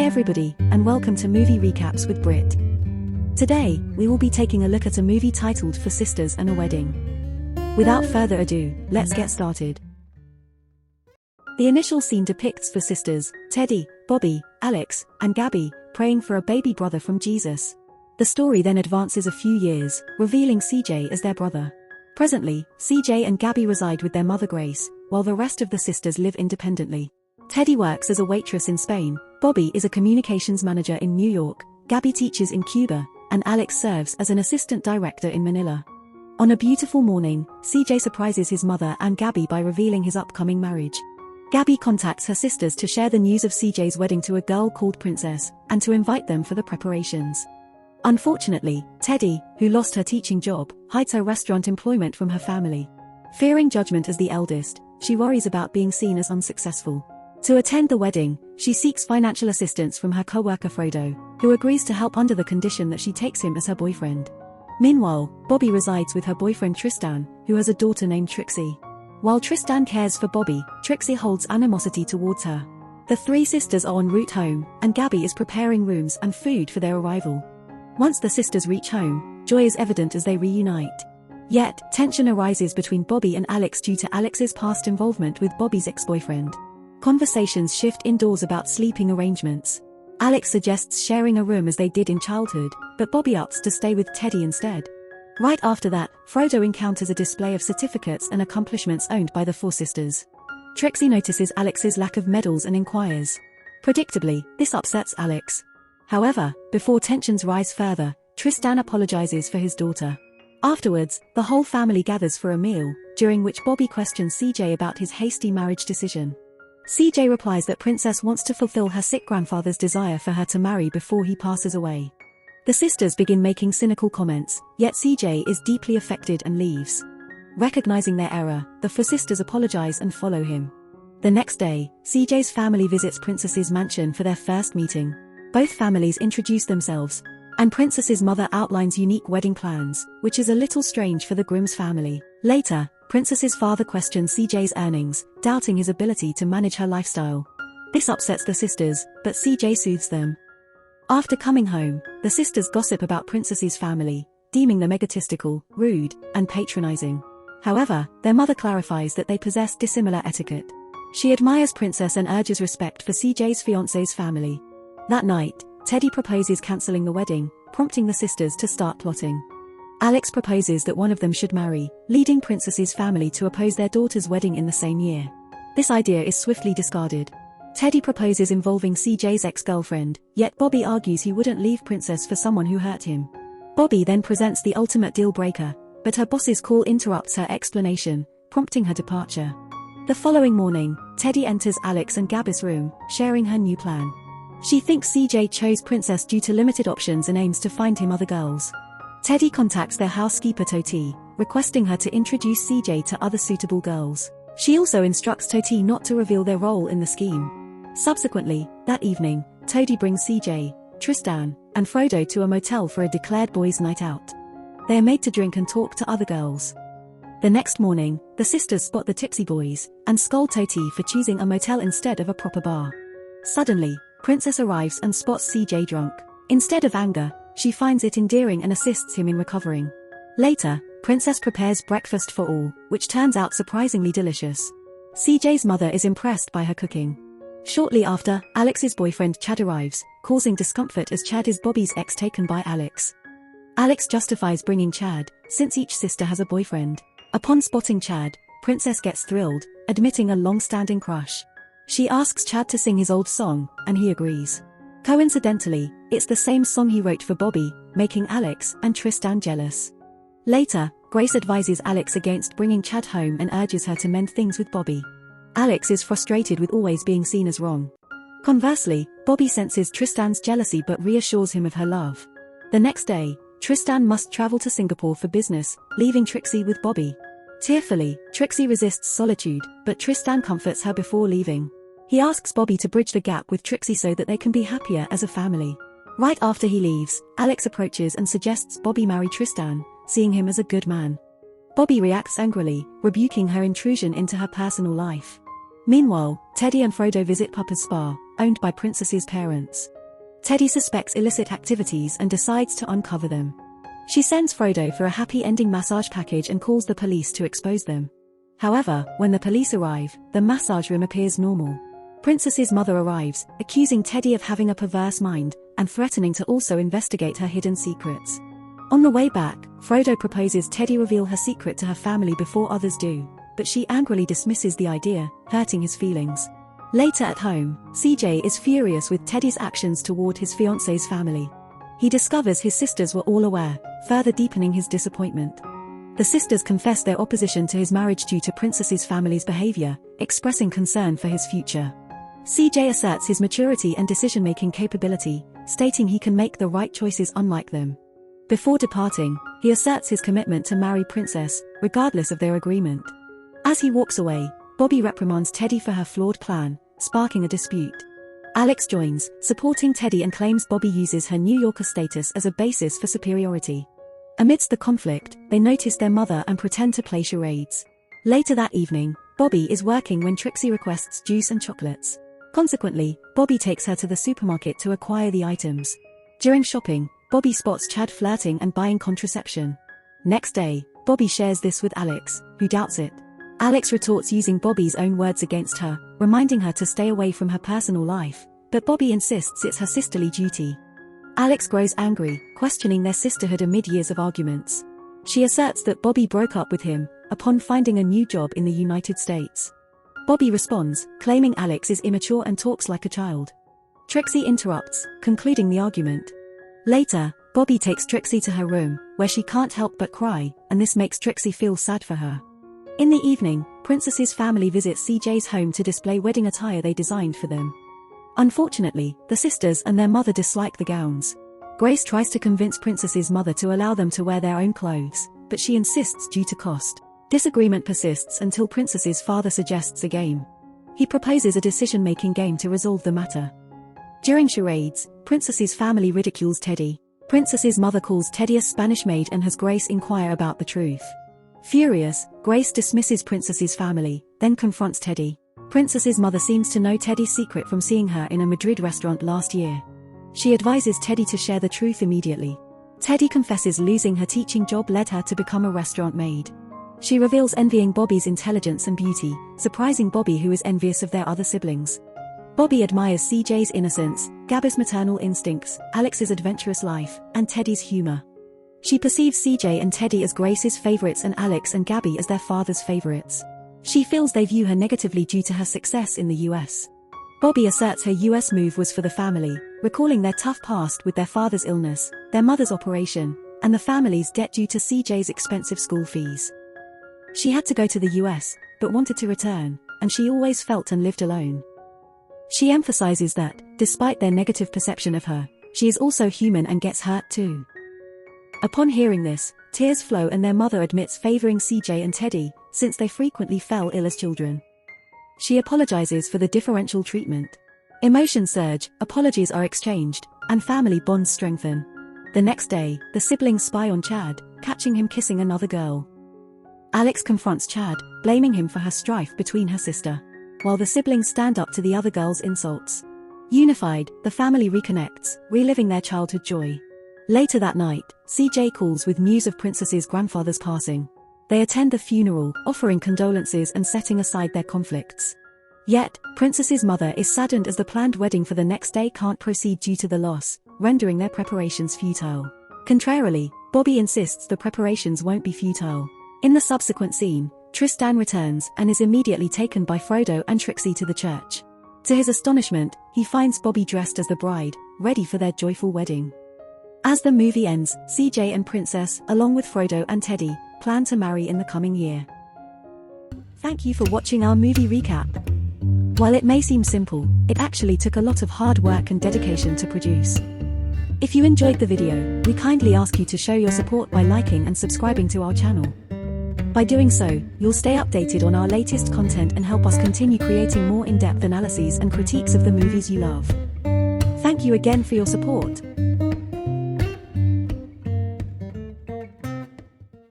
everybody, and welcome to Movie Recaps with Brit. Today, we will be taking a look at a movie titled For Sisters and a Wedding. Without further ado, let's get started. The initial scene depicts four sisters, Teddy, Bobby, Alex, and Gabby, praying for a baby brother from Jesus. The story then advances a few years, revealing CJ as their brother. Presently, CJ and Gabby reside with their mother Grace, while the rest of the sisters live independently. Teddy works as a waitress in Spain, Bobby is a communications manager in New York, Gabby teaches in Cuba, and Alex serves as an assistant director in Manila. On a beautiful morning, CJ surprises his mother and Gabby by revealing his upcoming marriage. Gabby contacts her sisters to share the news of CJ's wedding to a girl called Princess, and to invite them for the preparations. Unfortunately, Teddy, who lost her teaching job, hides her restaurant employment from her family. Fearing judgment as the eldest, she worries about being seen as unsuccessful. To attend the wedding, she seeks financial assistance from her co-worker Frodo, who agrees to help under the condition that she takes him as her boyfriend. Meanwhile, Bobby resides with her boyfriend Tristan, who has a daughter named Trixie. While Tristan cares for Bobby, Trixie holds animosity towards her. The three sisters are en route home, and Gabby is preparing rooms and food for their arrival. Once the sisters reach home, joy is evident as they reunite. Yet, tension arises between Bobby and Alex due to Alex's past involvement with Bobby's ex-boyfriend. Conversations shift indoors about sleeping arrangements. Alex suggests sharing a room as they did in childhood, but Bobby opts to stay with Teddy instead. Right after that, Frodo encounters a display of certificates and accomplishments owned by the four sisters. Trixie notices Alex's lack of medals and inquires. Predictably, this upsets Alex. However, before tensions rise further, Tristan apologizes for his daughter. Afterwards, the whole family gathers for a meal, during which Bobby questions CJ about his hasty marriage decision. CJ replies that Princess wants to fulfill her sick grandfather's desire for her to marry before he passes away. The sisters begin making cynical comments, yet CJ is deeply affected and leaves. Recognizing their error, the four sisters apologize and follow him. The next day, CJ's family visits Princess's mansion for their first meeting. Both families introduce themselves, and Princess's mother outlines unique wedding plans, which is a little strange for the Grimm's family. Later, Princess's father questions CJ's earnings, doubting his ability to manage her lifestyle. This upsets the sisters, but CJ soothes them. After coming home, the sisters gossip about Princess's family, deeming them egotistical, rude, and patronizing. However, their mother clarifies that they possess dissimilar etiquette. She admires Princess and urges respect for CJ's fiancé's family. That night, Teddy proposes cancelling the wedding, prompting the sisters to start plotting. Alex proposes that one of them should marry, leading Princess's family to oppose their daughter's wedding in the same year. This idea is swiftly discarded. Teddy proposes involving CJ's ex-girlfriend, yet Bobby argues he wouldn't leave Princess for someone who hurt him. Bobby then presents the ultimate deal-breaker, but her boss's call interrupts her explanation, prompting her departure. The following morning, Teddy enters Alex and Gabby's room, sharing her new plan. She thinks CJ chose Princess due to limited options and aims to find him other girls. Teddy contacts their housekeeper Toti, requesting her to introduce CJ to other suitable girls. She also instructs Toti not to reveal their role in the scheme. Subsequently, that evening, Toti brings CJ, Tristan, and Frodo to a motel for a declared boys' night out. They are made to drink and talk to other girls. The next morning, the sisters spot the tipsy boys, and scold Toti for choosing a motel instead of a proper bar. Suddenly, Princess arrives and spots CJ drunk. Instead of anger, she finds it endearing and assists him in recovering. Later, Princess prepares breakfast for all, which turns out surprisingly delicious. CJ's mother is impressed by her cooking. Shortly after, Alex's boyfriend Chad arrives, causing discomfort as Chad is Bobby's ex taken by Alex. Alex justifies bringing Chad, since each sister has a boyfriend. Upon spotting Chad, Princess gets thrilled, admitting a long-standing crush. She asks Chad to sing his old song, and he agrees. Coincidentally, it's the same song he wrote for Bobby, making Alex and Tristan jealous. Later, Grace advises Alex against bringing Chad home and urges her to mend things with Bobby. Alex is frustrated with always being seen as wrong. Conversely, Bobby senses Tristan's jealousy but reassures him of her love. The next day, Tristan must travel to Singapore for business, leaving Trixie with Bobby. Tearfully, Trixie resists solitude, but Tristan comforts her before leaving. He asks Bobby to bridge the gap with Trixie so that they can be happier as a family. Right after he leaves, Alex approaches and suggests Bobby marry Tristan, seeing him as a good man. Bobby reacts angrily, rebuking her intrusion into her personal life. Meanwhile, Teddy and Frodo visit Papa's spa, owned by Princess's parents. Teddy suspects illicit activities and decides to uncover them. She sends Frodo for a happy ending massage package and calls the police to expose them. However, when the police arrive, the massage room appears normal. Princess's mother arrives, accusing Teddy of having a perverse mind, and threatening to also investigate her hidden secrets. On the way back, Frodo proposes Teddy reveal her secret to her family before others do, but she angrily dismisses the idea, hurting his feelings. Later at home, CJ is furious with Teddy's actions toward his fiancée's family. He discovers his sisters were all aware, further deepening his disappointment. The sisters confess their opposition to his marriage due to Princess's family's behavior, expressing concern for his future. CJ asserts his maturity and decision-making capability, stating he can make the right choices unlike them. Before departing, he asserts his commitment to marry Princess, regardless of their agreement. As he walks away, Bobby reprimands Teddy for her flawed plan, sparking a dispute. Alex joins, supporting Teddy and claims Bobby uses her New Yorker status as a basis for superiority. Amidst the conflict, they notice their mother and pretend to play charades. Later that evening, Bobby is working when Trixie requests juice and chocolates. Consequently, Bobby takes her to the supermarket to acquire the items. During shopping, Bobby spots Chad flirting and buying contraception. Next day, Bobby shares this with Alex, who doubts it. Alex retorts using Bobby's own words against her, reminding her to stay away from her personal life, but Bobby insists it's her sisterly duty. Alex grows angry, questioning their sisterhood amid years of arguments. She asserts that Bobby broke up with him, upon finding a new job in the United States. Bobby responds, claiming Alex is immature and talks like a child. Trixie interrupts, concluding the argument. Later, Bobby takes Trixie to her room, where she can't help but cry, and this makes Trixie feel sad for her. In the evening, Princess's family visits CJ's home to display wedding attire they designed for them. Unfortunately, the sisters and their mother dislike the gowns. Grace tries to convince Princess's mother to allow them to wear their own clothes, but she insists due to cost. Disagreement persists until Princess's father suggests a game. He proposes a decision-making game to resolve the matter. During charades, Princess's family ridicules Teddy. Princess's mother calls Teddy a Spanish maid and has Grace inquire about the truth. Furious, Grace dismisses Princess's family, then confronts Teddy. Princess's mother seems to know Teddy's secret from seeing her in a Madrid restaurant last year. She advises Teddy to share the truth immediately. Teddy confesses losing her teaching job led her to become a restaurant maid. She reveals envying Bobby's intelligence and beauty, surprising Bobby, who is envious of their other siblings. Bobby admires CJ's innocence, Gabby's maternal instincts, Alex's adventurous life, and Teddy's humor. She perceives CJ and Teddy as Grace's favorites and Alex and Gabby as their father's favorites. She feels they view her negatively due to her success in the US. Bobby asserts her US move was for the family, recalling their tough past with their father's illness, their mother's operation, and the family's debt due to CJ's expensive school fees. She had to go to the US, but wanted to return, and she always felt and lived alone. She emphasizes that, despite their negative perception of her, she is also human and gets hurt too. Upon hearing this, tears flow and their mother admits favoring CJ and Teddy, since they frequently fell ill as children. She apologizes for the differential treatment. Emotions surge, apologies are exchanged, and family bonds strengthen. The next day, the siblings spy on Chad, catching him kissing another girl. Alex confronts Chad, blaming him for her strife between her sister, while the siblings stand up to the other girl's insults. Unified, the family reconnects, reliving their childhood joy. Later that night, CJ calls with news of Princess's grandfather's passing. They attend the funeral, offering condolences and setting aside their conflicts. Yet, Princess's mother is saddened as the planned wedding for the next day can't proceed due to the loss, rendering their preparations futile. Contrarily, Bobby insists the preparations won't be futile. In the subsequent scene, Tristan returns and is immediately taken by Frodo and Trixie to the church. To his astonishment, he finds Bobby dressed as the bride, ready for their joyful wedding. As the movie ends, CJ and Princess, along with Frodo and Teddy, plan to marry in the coming year. Thank you for watching our movie recap. While it may seem simple, it actually took a lot of hard work and dedication to produce. If you enjoyed the video, we kindly ask you to show your support by liking and subscribing to our channel. By doing so, you'll stay updated on our latest content and help us continue creating more in-depth analyses and critiques of the movies you love. Thank you again for your support.